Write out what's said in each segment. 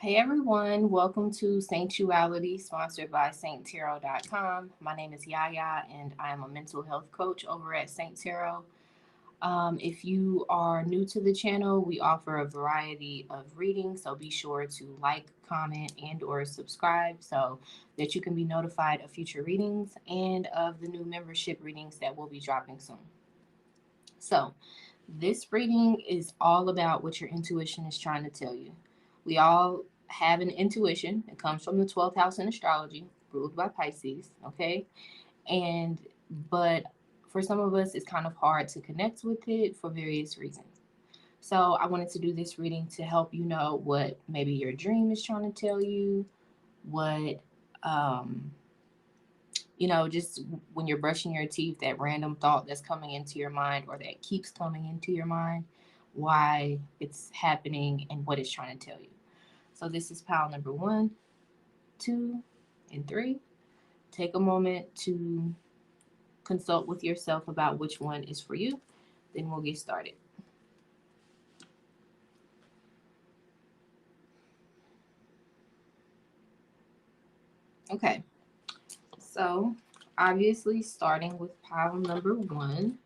Hey everyone, welcome to Saintuality, sponsored by SaintTarot.com. My name is Yaya, and I am a mental health coach over at Saint Tarot. If you are new to the channel, we offer a variety of readings, so be sure to like, comment, and/or subscribe so that you can be notified of future readings and of the new membership readings that will be dropping soon. So, this reading is all about what your intuition is trying to tell you. We all have an intuition. It comes from the 12th house in astrology, ruled by Pisces, okay? And but for some of us it's kind of hard to connect with it for various reasons. So, I wanted to do this reading to help you know what maybe your dream is trying to tell you, what um just when you're brushing your teeth, that random thought that's coming into your mind or that keeps coming into your mind, why it's happening and what it's trying to tell you. So, this is pile number one, two, and three. Take a moment to consult with yourself about which one is for you. Then we'll get started. Okay, so obviously, starting with pile number one,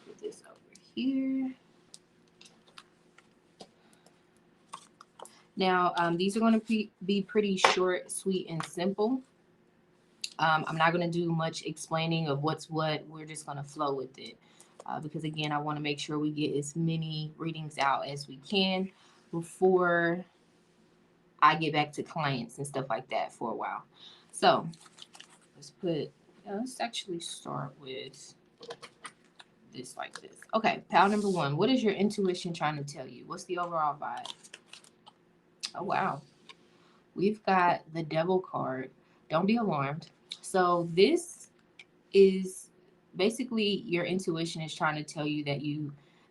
put this over here. Now, these are going to be pretty short, sweet, and simple. I'm not going to do much explaining of what's what. We're just going to flow with it. Because, again, I want to make sure we get as many readings out as we can before I get back to clients and stuff like that for a while. So, let's actually start with this like this. Okay, pile number one. What is your intuition trying to tell you? What's the overall vibe? Oh, wow. We've got the devil card. Don't be alarmed. So, this is basically your intuition is trying to tell you that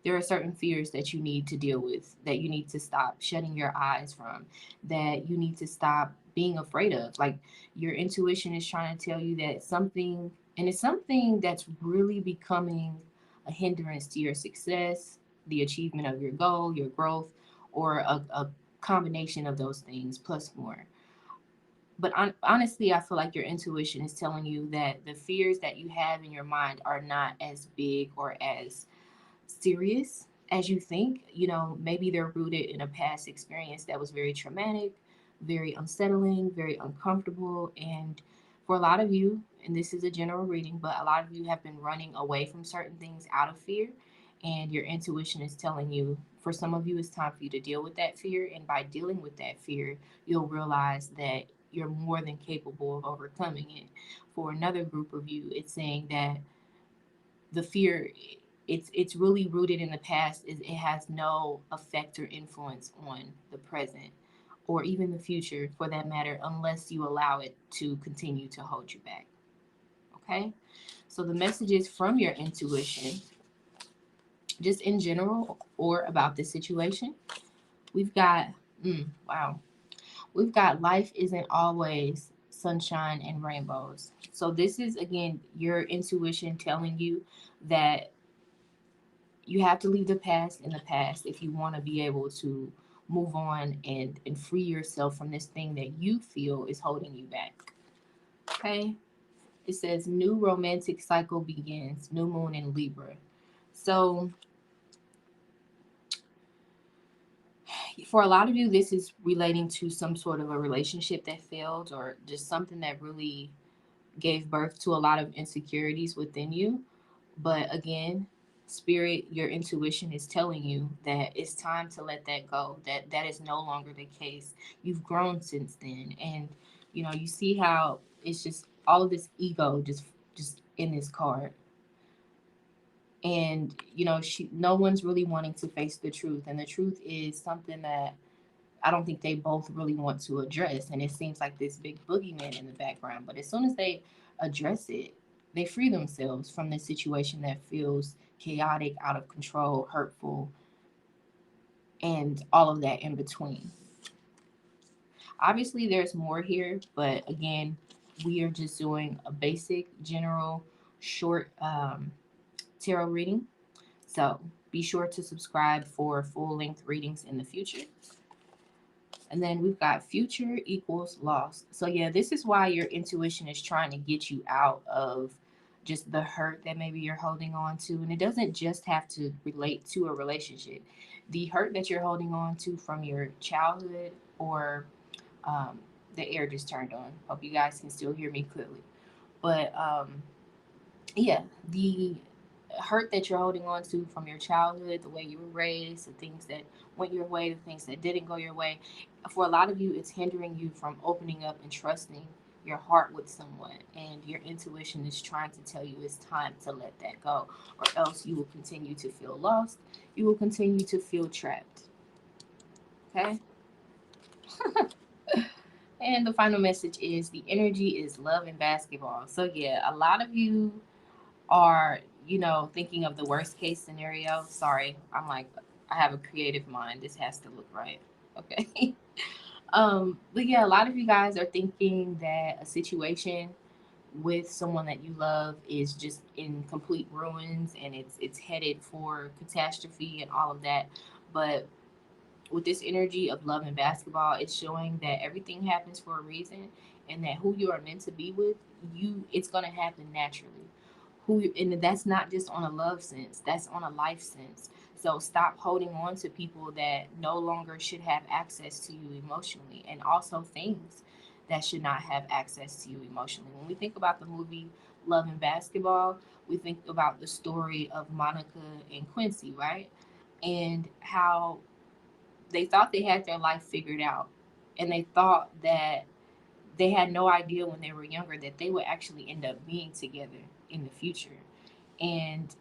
there are certain fears that you need to deal with, that you need to stop shutting your eyes from, that you need to stop being afraid of. Like, your intuition is trying to tell you that something, and it's something that's really becoming a hindrance to your success, the achievement of your goal, your growth, or a combination of those things plus more. But honestly, I feel like your intuition is telling you that the fears that you have in your mind are not as big or as serious as you think. Maybe they're rooted in a past experience that was very traumatic, very unsettling, very uncomfortable. And for a lot of you, and this is a general reading, but a lot of you have been running away from certain things out of fear. And your intuition is telling you, for some of you, it's time for you to deal with that fear. And by dealing with that fear, you'll realize that you're more than capable of overcoming it. For another group of you, it's saying that the fear, it's really rooted in the past. It has no effect or influence on the present or even the future for that matter, unless you allow it to continue to hold you back. Okay, so the messages from your intuition, just in general or about this situation, we've got wow, we've got life isn't always sunshine and rainbows. So this is again your intuition telling you that you have to leave the past in the past if you want to be able to move on and free yourself from this thing that you feel is holding you back. Okay? It says new romantic cycle begins, new moon in Libra. So for a lot of you, this is relating to some sort of a relationship that failed or just something that really gave birth to a lot of insecurities within you. But again, spirit, your intuition is telling you that it's time to let that go. That is no longer the case. You've grown since then, and you see how it's just all of this ego just in this card. And no one's really wanting to face the truth, and the truth is something that I don't think they both really want to address. And it seems like this big boogeyman in the background. But as soon as they address it, they free themselves from the situation that feels chaotic, out of control, hurtful, and all of that in between. Obviously, there's more here, but again, we are just doing a basic, general, short tarot reading. So be sure to subscribe for full length readings in the future. And then we've got future equals lost. So yeah, this is why your intuition is trying to get you out of just the hurt that maybe you're holding on to. And it doesn't just have to relate to a relationship. The hurt that you're holding on to from your childhood or um, the air just turned on. Hope you guys can still hear me clearly. But yeah, the hurt that you're holding on to from your childhood, the way you were raised, the things that went your way, the things that didn't go your way, for a lot of you, it's hindering you from opening up and trusting your heart with someone. And your intuition is trying to tell you it's time to let that go, or else you will continue to feel lost. You will continue to feel trapped. Okay? And the final message is the energy is love and basketball. So, yeah, a lot of you are, thinking of the worst case scenario. Sorry, I'm like, I have a creative mind. This has to look right. Okay. But yeah, a lot of you guys are thinking that a situation with someone that you love is just in complete ruins and it's headed for catastrophe and all of that. But with this energy of love and basketball, it's showing that everything happens for a reason and that who you are meant to be with, it's gonna happen naturally. And that's not just on a love sense, that's on a life sense. So stop holding on to people that no longer should have access to you emotionally, and also things that should not have access to you emotionally. When we think about the movie Love and Basketball, we think about the story of Monica and Quincy, right? And how they thought they had their life figured out, and they thought that they had no idea when they were younger that they would actually end up being together in the future. And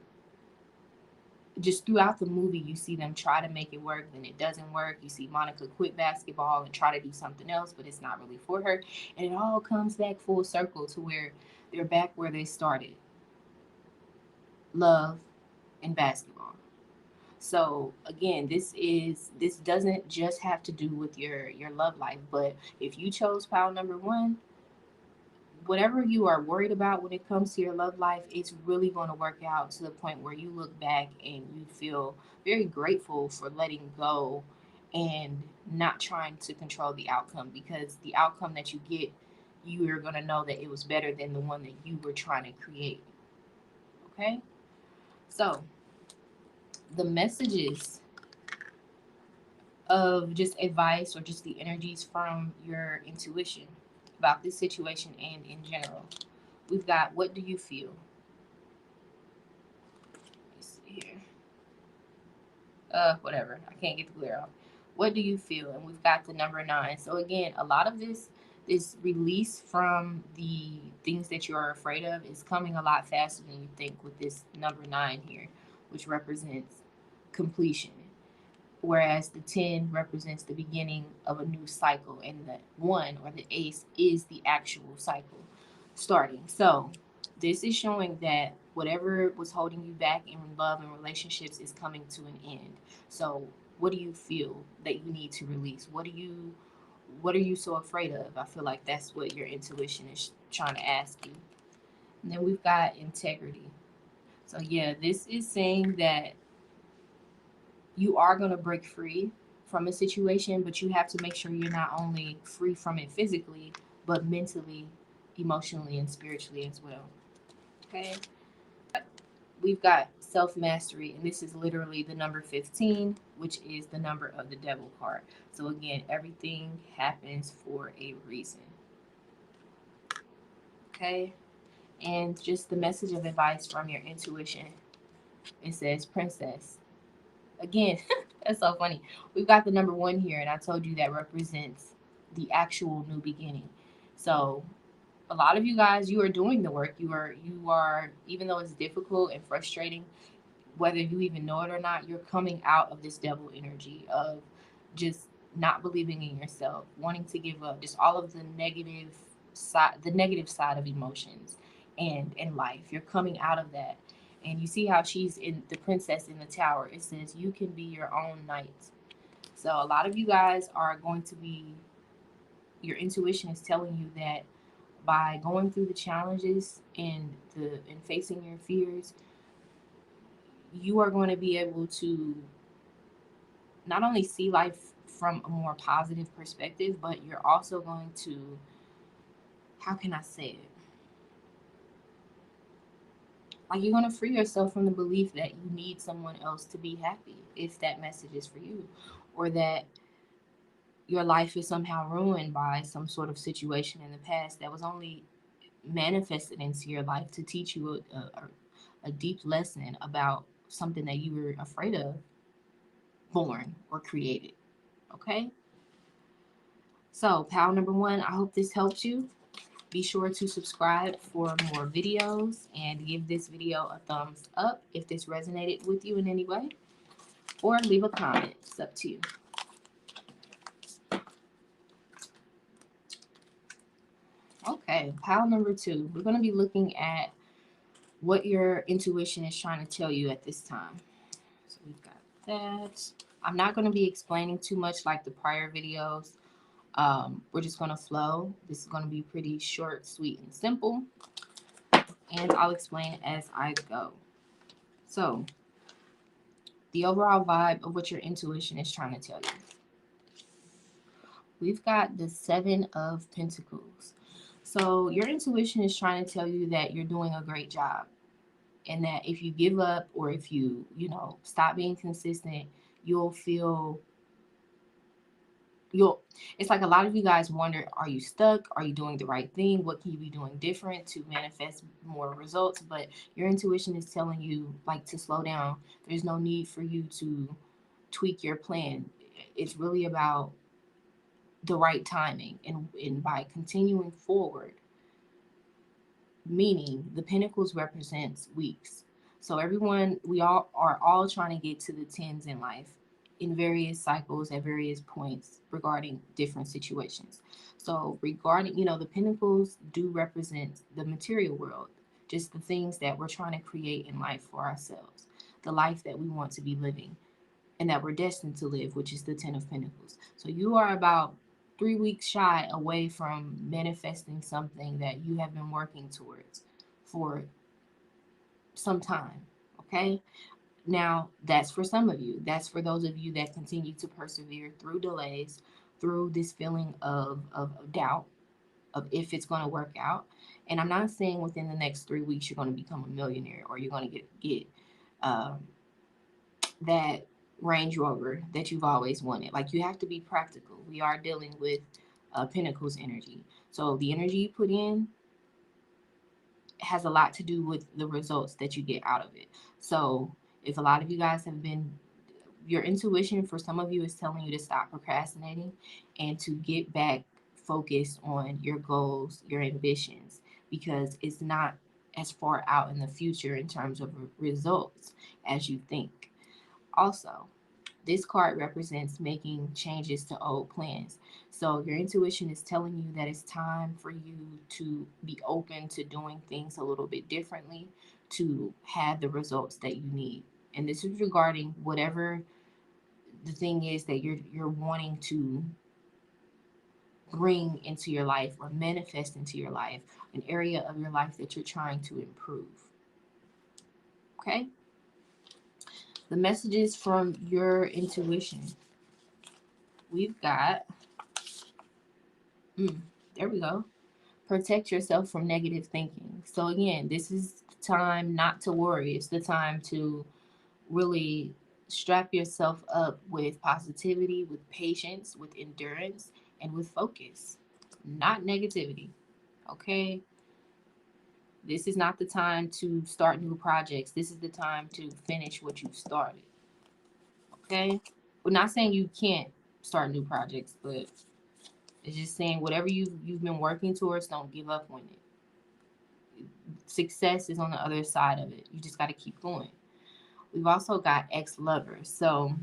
just throughout the movie, you see them try to make it work, then it doesn't work. You see Monica quit basketball and try to do something else, but it's not really for her. And it all comes back full circle to where they're back where they started: love and basketball. So again, this doesn't just have to do with your love life, but if you chose pile number one, whatever you are worried about when it comes to your love life, it's really going to work out to the point where you look back and you feel very grateful for letting go and not trying to control the outcome, because the outcome that you get, you are going to know that it was better than the one that you were trying to create. Okay? So, the messages of just advice or just the energies from your intuition about this situation and in general. We've got, what do you feel? Let's see here. Whatever. I can't get the glare off. What do you feel? And we've got the number 9. So again, a lot of this release from the things that you are afraid of is coming a lot faster than you think with this number 9 here, which represents completion, whereas the 10 represents the beginning of a new cycle, and the 1 or the ace is the actual cycle starting. So this is showing that whatever was holding you back in love and relationships is coming to an end. So what do you feel that you need to release? What are you so afraid of? I feel like that's what your intuition is trying to ask you. And then we've got integrity. So yeah, this is saying that you are going to break free from a situation, but you have to make sure you're not only free from it physically, but mentally, emotionally, and spiritually as well. Okay. We've got self mastery, and this is literally the number 15, which is the number of the devil card. So, again, everything happens for a reason. Okay. And just the message of advice from your intuition, it says, Princess. Again, that's so funny. We've got the number 1 here, and I told you that represents the actual new beginning. So, a lot of you guys, you are doing the work. You are, even though it's difficult and frustrating, whether you even know it or not, you're coming out of this devil energy of just not believing in yourself, wanting to give up, just all of the negative side of emotions and in life. You're coming out of that. And you see how she's in the princess in the tower. It says you can be your own knight. So a lot of you guys are going to be, your intuition is telling you that by going through the challenges and facing your fears, you are going to be able to not only see life from a more positive perspective, but you're also going to, how can I say it? Like, you're going to free yourself from the belief that you need someone else to be happy if that message is for you, or that your life is somehow ruined by some sort of situation in the past that was only manifested into your life to teach you a deep lesson about something that you were afraid of, born or created. Okay? So, pal number one, I hope this helps you. Be sure to subscribe for more videos and give this video a thumbs up if this resonated with you in any way, or leave a comment. It's up to you. Okay, pile number two. We're going to be looking at what your intuition is trying to tell you at this time. So we've got that. I'm not going to be explaining too much like the prior videos. We're just going to flow. This is going to be pretty short, sweet, and simple. And I'll explain as I go. So, the overall vibe of what your intuition is trying to tell you. We've got the Seven of Pentacles. So, your intuition is trying to tell you that you're doing a great job, and that if you give up, or if you stop being consistent, you'll feel you'll it's like a lot of you guys wonder, are you stuck? Are you doing the right thing? What can you be doing different to manifest more results? But your intuition is telling you, like, to slow down. There's no need for you to tweak your plan. It's really about the right timing, and by continuing forward, meaning the pentacles represents weeks. So everyone, we all are all trying to get to the tens in life, in various cycles at various points regarding different situations. So regarding, the pentacles do represent the material world, just the things that we're trying to create in life for ourselves, the life that we want to be living and that we're destined to live, which is the Ten of Pentacles. So you are about 3 weeks shy away from manifesting something that you have been working towards for some time. Okay? Now, that's for some of you. That's for those of you that continue to persevere through delays, through this feeling of doubt, of if it's going to work out. And I'm not saying within the next 3 weeks you're going to become a millionaire, or you're going to get um, that Range Rover that you've always wanted. Like, you have to be practical. We are dealing with Pentacles energy. So the energy you put in has a lot to do with the results that you get out of it. So if a lot of you guys have been, your intuition for some of you is telling you to stop procrastinating and to get back focused on your goals, your ambitions, because it's not as far out in the future in terms of results as you think. Also, this card represents making changes to old plans. So your intuition is telling you that it's time for you to be open to doing things a little bit differently to have the results that you need. And this is regarding whatever the thing is that you're wanting to bring into your life or manifest into your life, an area of your life that you're trying to improve. Okay? The messages from your intuition. We've got, there we go. Protect yourself from negative thinking. So again, this is the time not to worry. It's the time to really strap yourself up with positivity, with patience, with endurance, and with focus. Not negativity. Okay? This is not the time to start new projects. This is the time to finish what you've started. Okay? We're not saying you can't start new projects, but it's just saying whatever you've been working towards, don't give up on it. Success is on the other side of it. You just got to keep going. We've also got ex-lovers. So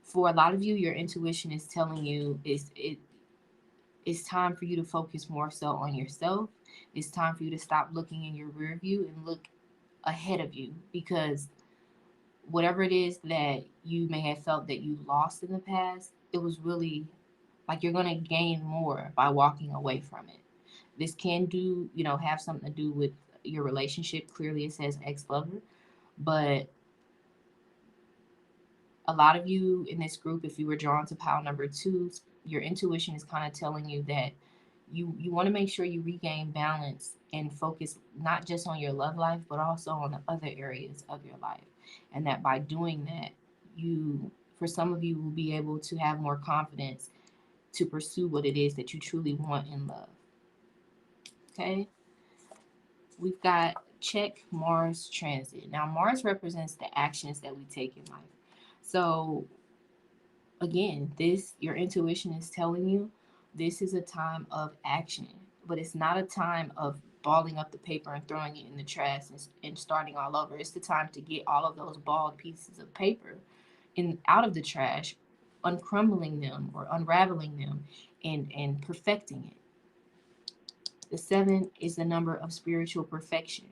for a lot of you, your intuition is telling you it's time for you to focus more so on yourself. It's time for you to stop looking in your rear view and look ahead of you, because whatever it is that you may have felt that you lost in the past, it was really like you're going to gain more by walking away from it. This can have something to do with your relationship. Clearly, it says ex-lover, but A lot of you in this group, if you were drawn to pile number two, your intuition is kind of telling you that you want to make sure you regain balance and focus not just on your love life, but also on the other areas of your life. And that by doing that, you, for some of you, will be able to have more confidence to pursue what it is that you truly want in love. Okay? We've got check Mars transit. Now, Mars represents the actions that we take in life. So, again, this, your intuition is telling you this is a time of action, but it's not a time of balling up the paper and throwing it in the trash and starting all over. It's the time to get all of those balled pieces of paper in out of the trash, uncrumbling them or unraveling them and perfecting it. The seven is the number of spiritual perfection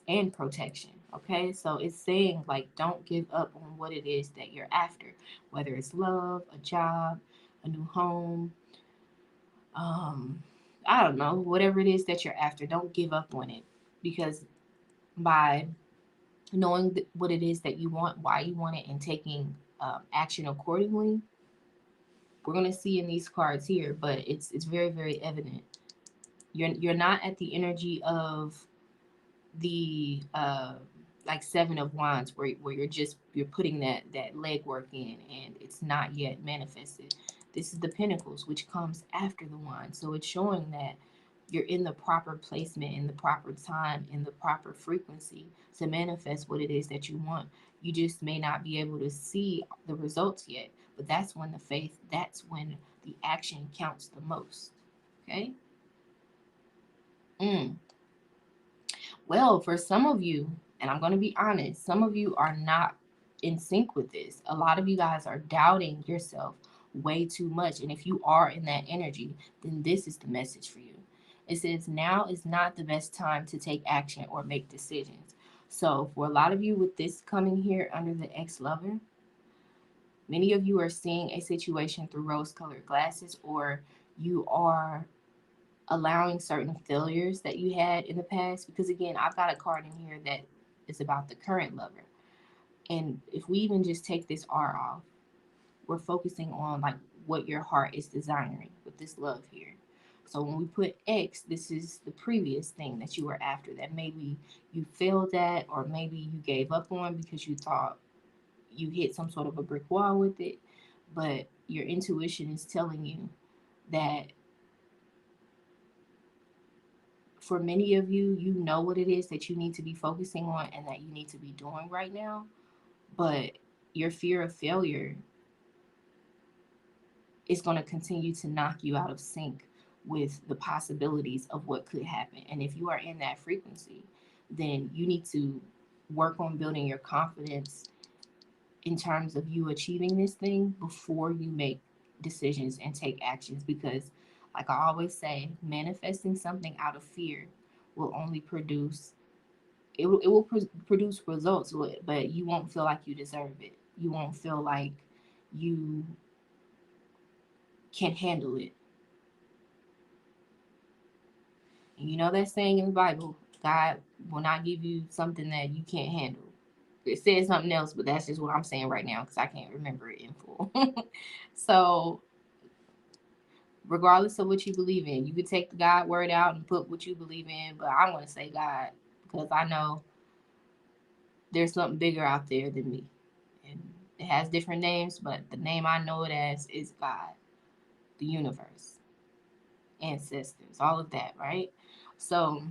and protection. Okay, so it's saying like don't give up on what it is that you're after, whether it's love, a job, a new home, um, I don't know, whatever it is that you're after, don't give up on it, because by knowing what it is that you want, why you want it, and taking action accordingly, we're gonna see in these cards here, but it's very very evident. You're not at the energy of the like seven of wands where you're putting that legwork in and it's not yet manifested. This is the pentacles, which comes after the wand, so it's showing that you're in the proper placement, in the proper time, in the proper frequency to manifest what it is that you want. You just may not be able to see the results yet, but that's when the faith, that's when the action counts the most. Okay. mm. Well, for some of you, and I'm going to be honest, some of you are not in sync with this. A lot of you guys are doubting yourself way too much. And if you are in that energy, then this is the message for you. It says now is not the best time to take action or make decisions. So, for a lot of you with this coming here under the ex lover, many of you are seeing a situation through rose colored glasses, or you are allowing certain failures that you had in the past, because again, I've got a card in here that is about the current lover. And if we even just take this R off, we're focusing on like what your heart is desiring with this love here. So when we put X, this is the previous thing that you were after that maybe you failed at, or maybe you gave up on because you thought you hit some sort of a brick wall with it. But your intuition is telling you that for many of you, you know what it is that you need to be focusing on and that you need to be doing right now. But your fear of failure is going to continue to knock you out of sync with the possibilities of what could happen. And if you are in that frequency, then you need to work on building your confidence in terms of you achieving this thing before you make decisions and take actions. Because, like I always say, manifesting something out of fear will only produce produce results, but you won't feel like you deserve it. You won't feel like you can handle it. And you know that saying in the Bible, God will not give you something that you can't handle. It says something else, but that's just what I'm saying right now because I can't remember it in full. So, regardless of what you believe in, you could take the God word out and put what you believe in, but I want to say God because I know there's something bigger out there than me. And it has different names, but the name I know it as is God, the universe, ancestors, all of that, right? So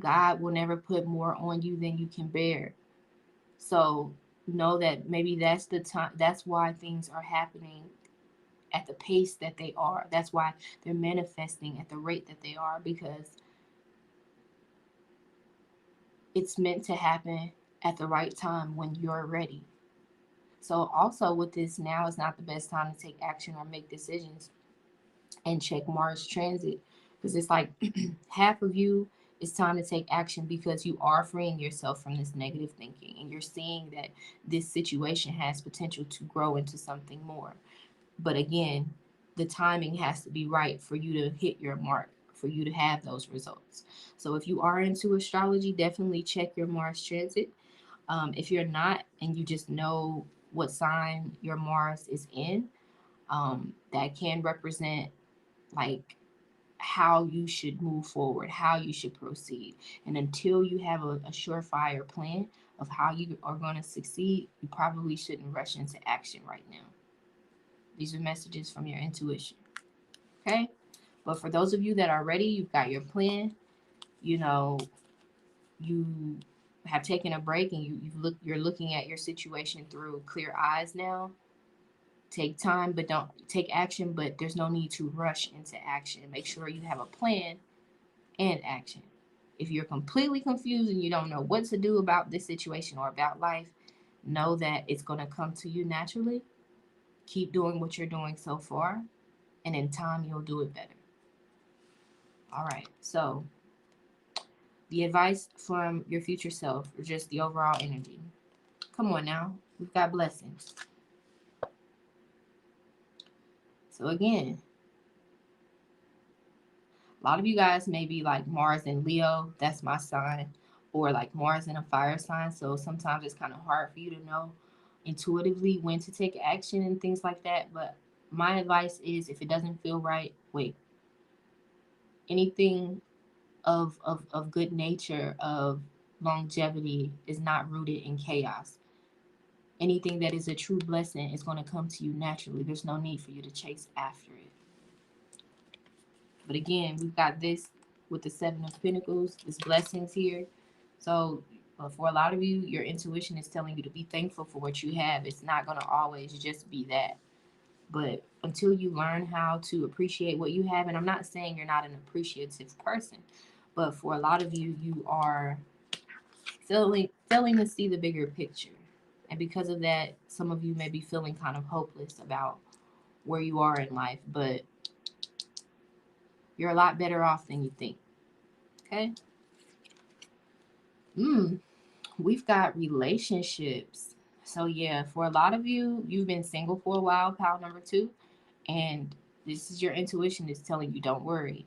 God will never put more on you than you can bear. So know that maybe that's the time, that's why things are happening at the pace that they are. That's why they're manifesting at the rate that they are, because it's meant to happen at the right time when you're ready. So also with this, now is not the best time to take action or make decisions and check Mars transit, because it's like half of you, it's time to take action because you are freeing yourself from this negative thinking and you're seeing that this situation has potential to grow into something more. But again, the timing has to be right for you to hit your mark, for you to have those results. So if you are into astrology, definitely check your Mars transit. If you're not and you just know what sign your Mars is in, that can represent like how you should move forward, how you should proceed. And until you have a surefire plan of how you are going to succeed, you probably shouldn't rush into action right now. These are messages from your intuition. Okay? But for those of you that are ready, you've got your plan, you know, you have taken a break and you're looking at your situation through clear eyes now. Take time, but don't take action, but there's no need to rush into action. Make sure you have a plan and action. If you're completely confused and you don't know what to do about this situation or about life, know that it's going to come to you naturally. Keep doing what you're doing so far, and in time, you'll do it better. All right. So, the advice from your future self, or just the overall energy. Come on now. We've got blessings. So, again, a lot of you guys may be like Mars and Leo. That's my sign. Or like Mars and a fire sign. So sometimes it's kind of hard for you to know intuitively when to take action and things like that. But my advice is if it doesn't feel right, wait. Anything of good nature, of longevity, is not rooted in chaos. Anything that is a true blessing is going to come to you naturally. There's no need for you to chase after it. But again, we've got this with the Seven of Pentacles, this blessings here. So for a lot of you, your intuition is telling you to be thankful for what you have. It's not going to always just be that. But until you learn how to appreciate what you have, and I'm not saying you're not an appreciative person, but for a lot of you, you are failing to see the bigger picture. And because of that, some of you may be feeling kind of hopeless about where you are in life, but you're a lot better off than you think. Okay? We've got relationships. So yeah, for a lot of you, you've been single for a while, pile number 2, and this is your intuition is telling you don't worry.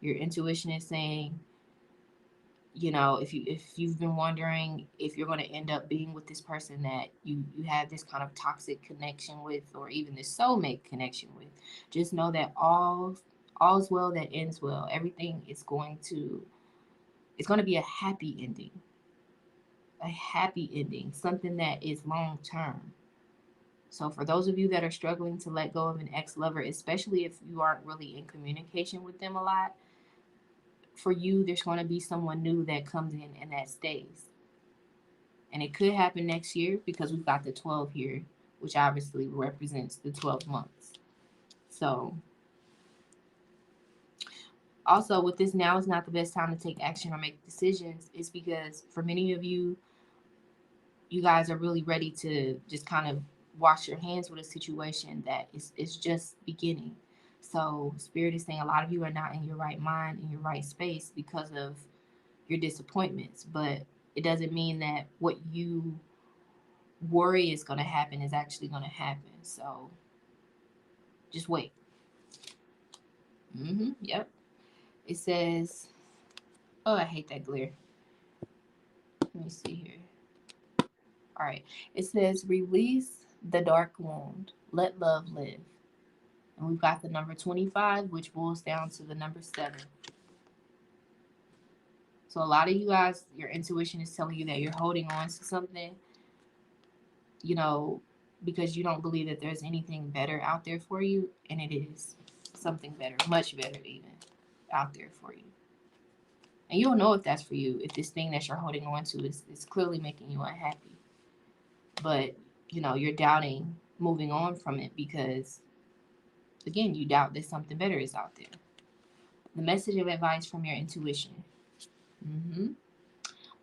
Your intuition is saying, if you've been wondering if you're going to end up being with this person that you have this kind of toxic connection with, or even this soulmate connection with, just know that all's well that ends well. Everything is going to be a happy ending. A happy ending, something that is long term. So for those of you that are struggling to let go of an ex-lover, especially if you aren't really in communication with them a lot, for you, there's going to be someone new that comes in and that stays. And it could happen next year because we've got the 12 here, which obviously represents the 12 months. So also with this, now is not the best time to take action or make decisions. It's because for many of you, you guys are really ready to just kind of wash your hands with a situation that is just beginning. So Spirit is saying a lot of you are not in your right mind, in your right space because of your disappointments. But it doesn't mean that what you worry is going to happen is actually going to happen. So just wait. Yep. It says, oh, I hate that glare. Let me see here. All right. It says, release the dark wound. Let love live. And we've got the number 25, which boils down to the number 7. So a lot of you guys, your intuition is telling you that you're holding on to something, because you don't believe that there's anything better out there for you. And it is something better, much better even, out there for you. And you'll know if that's for you, if this thing that you're holding on to is clearly making you unhappy. But, you're doubting moving on from it because, again, you doubt that something better is out there. The message of advice from your intuition.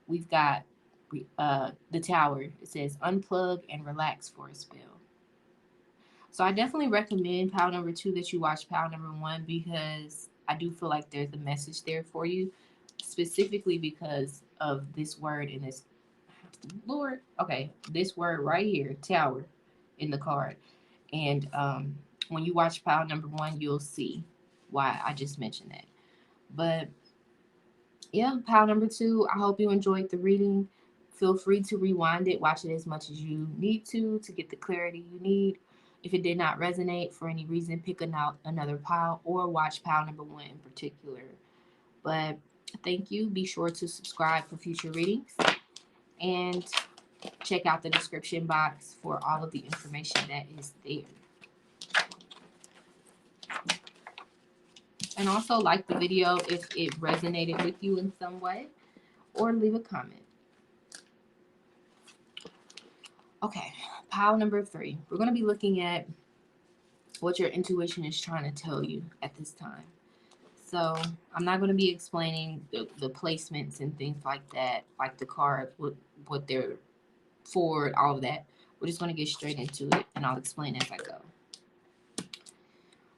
We've got the Tower. It says, unplug and relax for a spell. So I definitely recommend pile number 2 that you watch pile number 1 because I do feel like there's a message there for you, specifically because of this word in this. Lord, okay, this word right here, Tower, in the card. And when you watch pile number 1, you'll see why I just mentioned that. But yeah, pile number 2, I hope you enjoyed the reading. Feel free to rewind it, watch it as much as you need to get the clarity you need. If it did not resonate for any reason, pick another pile or watch pile number one in particular. But thank you. Be sure to subscribe for future readings and check out the description box for all of the information that is there. And also like the video if it resonated with you in some way, or leave a comment. Okay, pile number 3. We're going to be looking at what your intuition is trying to tell you at this time. So I'm not going to be explaining the placements and things like that, like the cards, what they're for, all of that. We're just going to get straight into it, and I'll explain as I go.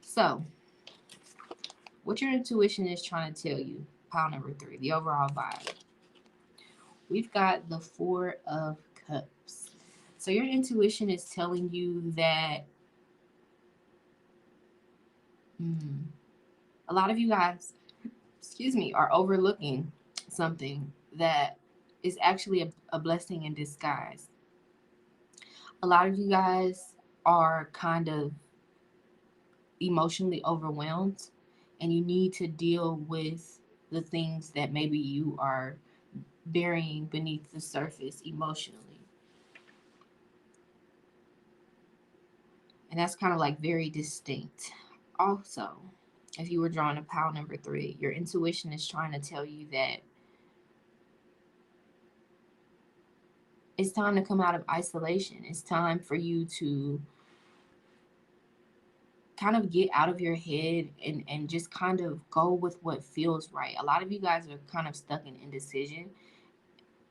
So, what your intuition is trying to tell you, pile number 3, the overall vibe. We've got the 4 of Cups. So your intuition is telling you that a lot of you guys, are overlooking something that is actually a blessing in disguise. A lot of you guys are kind of emotionally overwhelmed, and you need to deal with the things that maybe you are burying beneath the surface emotionally. And that's kind of like very distinct. Also, if you were drawn to pile number 3, your intuition is trying to tell you that it's time to come out of isolation. It's time for you to kind of get out of your head and just kind of go with what feels right. A lot of you guys are kind of stuck in indecision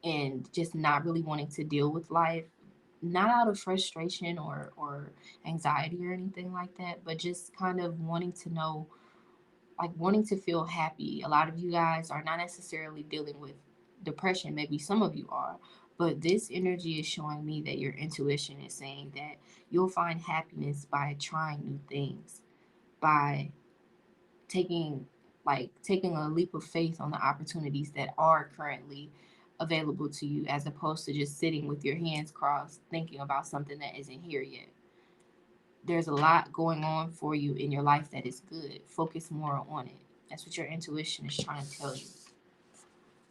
and just not really wanting to deal with life, not out of frustration or anxiety or anything like that, but just kind of wanting to know, like wanting to feel happy. A lot of you guys are not necessarily dealing with depression. Maybe some of you are, but this energy is showing me that your intuition is saying that you'll find happiness by trying new things, by taking taking a leap of faith on the opportunities that are currently available to you, as opposed to just sitting with your hands crossed thinking about something that isn't here yet. There's a lot going on for you in your life that is good. Focus more on it. That's what your intuition is trying to tell you.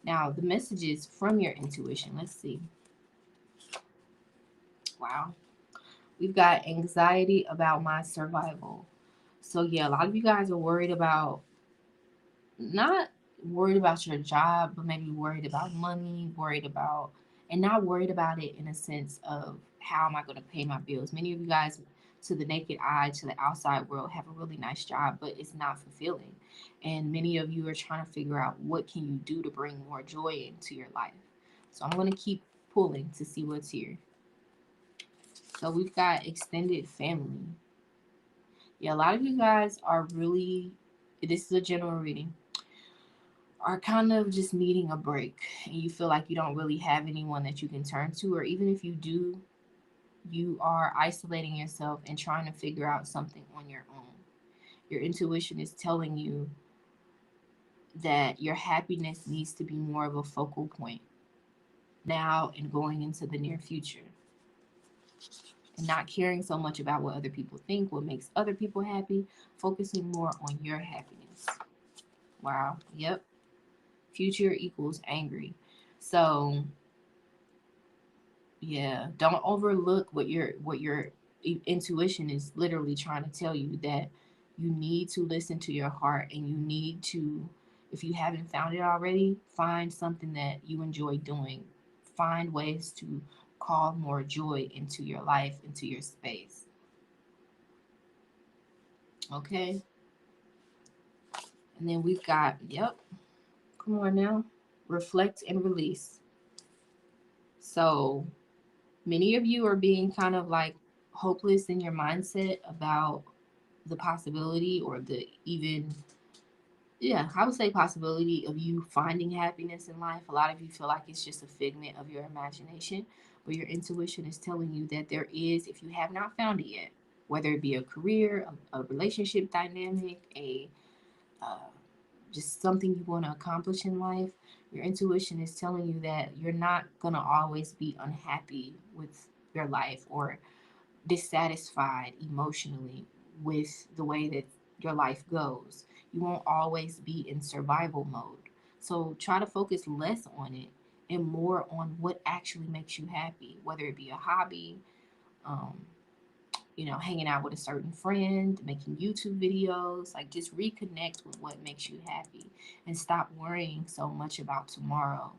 Now, the messages from your intuition, let's see. Wow. We've got anxiety about my survival. So, yeah, a lot of you guys are worried about, not worried about your job, but maybe worried about money, worried about, and not worried about it in a sense of how am I going to pay my bills. Many of you guys, to the naked eye, to the outside world, have a really nice job, but it's not fulfilling. And many of you are trying to figure out what can you do to bring more joy into your life. So I'm going to keep pulling to see what's here. So we've got extended family. Yeah, a lot of you guys are really, this is a general reading, are kind of just needing a break, and you feel like you don't really have anyone that you can turn to, or even if you do, you are isolating yourself and trying to figure out something on your own. Your intuition is telling you that your happiness needs to be more of a focal point now and going into the near future, and not caring so much about what other people think, what makes other people happy, focusing more on your happiness. Wow. Yep. Future equals angry. So yeah, don't overlook what your intuition is literally trying to tell you, that you need to listen to your heart, and you need to, if you haven't found it already, find something that you enjoy doing. Find ways to call more joy into your life, into your space. Okay? And then we've got, yep, come on now. Reflect and release. So many of you are being kind of like hopeless in your mindset about the possibility, or the even, yeah, I would say possibility of you finding happiness in life. A lot of you feel like it's just a figment of your imagination, but your intuition is telling you that there is, if you have not found it yet, whether it be a career, a relationship dynamic, a just something you want to accomplish in life, Your intuition is telling you that you're not going to always be unhappy with your life or dissatisfied emotionally with the way that your life goes. You won't always be in survival mode. So try to focus less on it and more on what actually makes you happy, whether it be a hobby, um, hanging out with a certain friend, making YouTube videos. Like, just reconnect with what makes you happy and stop worrying so much about tomorrow.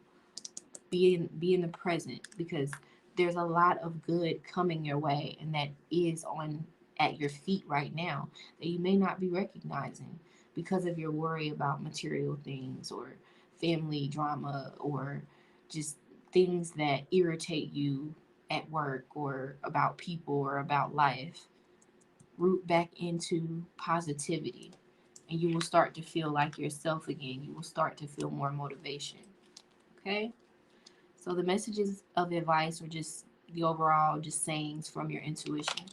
Be in the present, because there's a lot of good coming your way, and that is on at your feet right now that you may not be recognizing because of your worry about material things or family drama or just things that irritate you at work or about people or about life. Root back into positivity, and you will start to feel like yourself again. You will start to feel more motivation. Okay? So the messages of advice are just the overall just sayings from your intuition.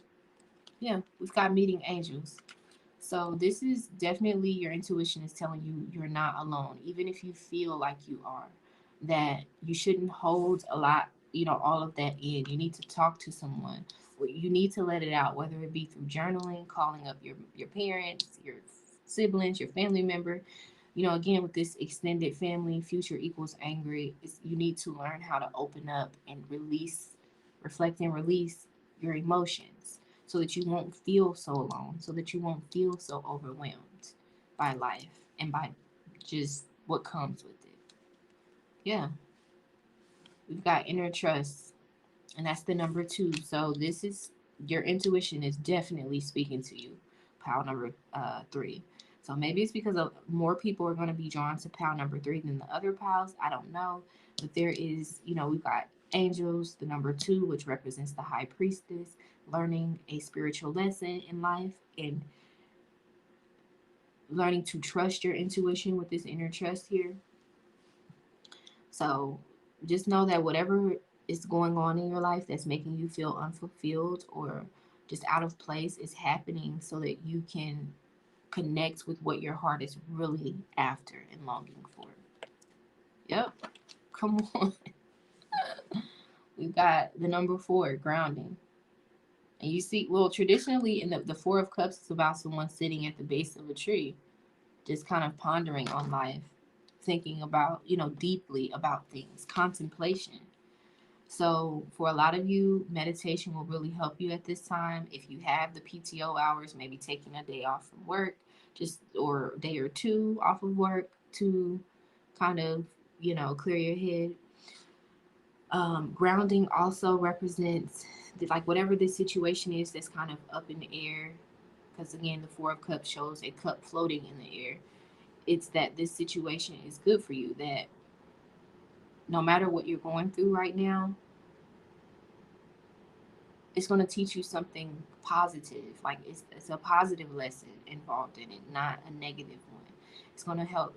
Yeah, we've got meeting angels. So this is definitely your intuition is telling you you're not alone, even if you feel like you are. That you shouldn't hold a lot, all of that in. You need to talk to someone. You need to let it out, whether it be through journaling, calling up your parents, your siblings, your family member. Again, with this extended family, future equals angry. You need to learn how to open up and release, reflect and release your emotions so that you won't feel so alone, so that you won't feel so overwhelmed by life and by just what comes with it. Yeah, we've got inner trust, and that's the number 2. So this is your intuition is definitely speaking to you. Pile number 3. So maybe it's because more people are going to be drawn to pile number 3 than the other piles. I don't know, but there is, we've got angels, the number 2, which represents the high priestess, learning a spiritual lesson in life and learning to trust your intuition with this inner trust here. So just know that whatever is going on in your life that's making you feel unfulfilled or just out of place is happening so that you can connect with what your heart is really after and longing for. Yep. Come on. We've got the number 4, grounding. And you see, well, traditionally in the 4 of Cups is about someone sitting at the base of a tree, just kind of pondering on life, thinking about, deeply about things, contemplation. So for a lot of you, meditation will really help you at this time. If you have the PTO hours, maybe taking a day off from work, just or a day or two off of work to kind of, clear your head. Grounding also represents like whatever this situation is that's kind of up in the air. Because again, the 4 of Cups shows a cup floating in the air. It's that this situation is good for you, that no matter what you're going through right now, it's going to teach you something positive. Like it's a positive lesson involved in it, not a negative one. It's going to help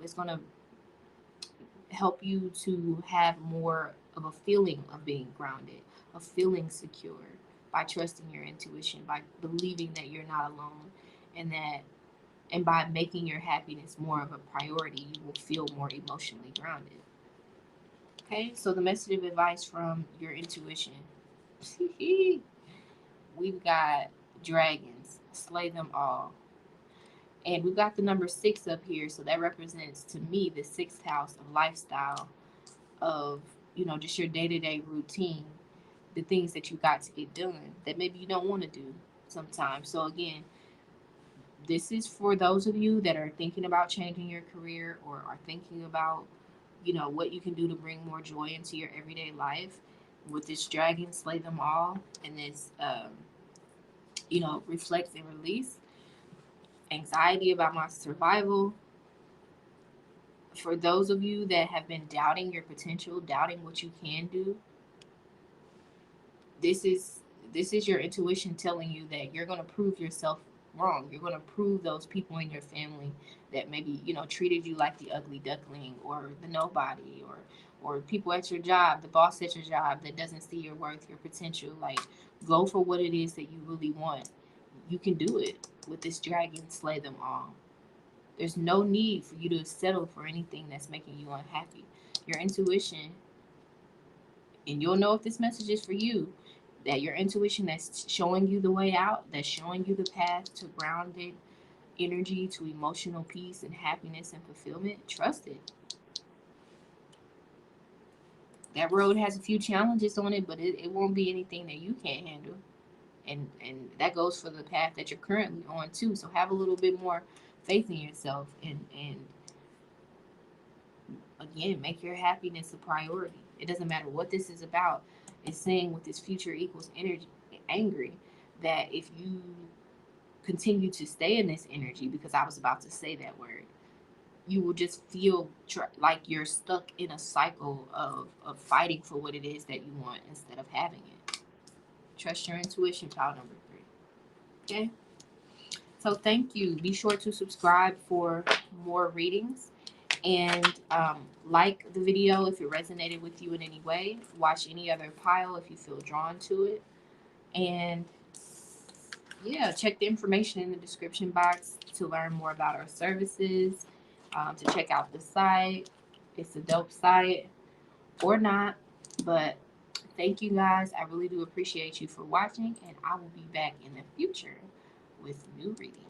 you to have more of a feeling of being grounded, of feeling secure by trusting your intuition, by believing that you're not alone, and that and by making your happiness more of a priority, you will feel more emotionally grounded. Okay, so the message of advice from your intuition. We've got dragons, slay them all. And we've got the number 6 up here, so that represents to me the 6th house of lifestyle, of, just your day to day routine, the things that you got to get done that maybe you don't want to do sometimes. So, again, this is for those of you that are thinking about changing your career or are thinking about, what you can do to bring more joy into your everyday life. With this dragon, slay them all, and this, reflect and release anxiety about my survival. For those of you that have been doubting your potential, doubting what you can do, this is your intuition telling you that you're going to prove yourself wrong. You're going to prove those people in your family that maybe, treated you like the ugly duckling or the nobody, or people at your job, the boss at your job that doesn't see your worth, your potential. Like, go for what it is that you really want. You can do it. With this dragon, slay them all. There's no need for you to settle for anything that's making you unhappy. Your intuition, and you'll know if this message is for you, that your intuition that's showing you the way out, that's showing you the path to grounded energy, to emotional peace and happiness and fulfillment, trust it. That road has a few challenges on it, but it won't be anything that you can't handle. And that goes for the path that you're currently on too. So have a little bit more faith in yourself, and again, make your happiness a priority. It doesn't matter what this is about. It's saying with this future equals energy angry, that if you continue to stay in this energy, because I was about to say that word, you will just feel like you're stuck in a cycle of fighting for what it is that you want instead of having it. Trust your intuition, pile number 3. Okay? So thank you. Be sure to subscribe for more readings. And like the video if it resonated with you in any way. Watch any other pile if you feel drawn to it. And yeah, check the information in the description box to learn more about our services, to check out the site. It's a dope site, or not. But thank you guys. I really do appreciate you for watching, and I will be back in the future with new readings.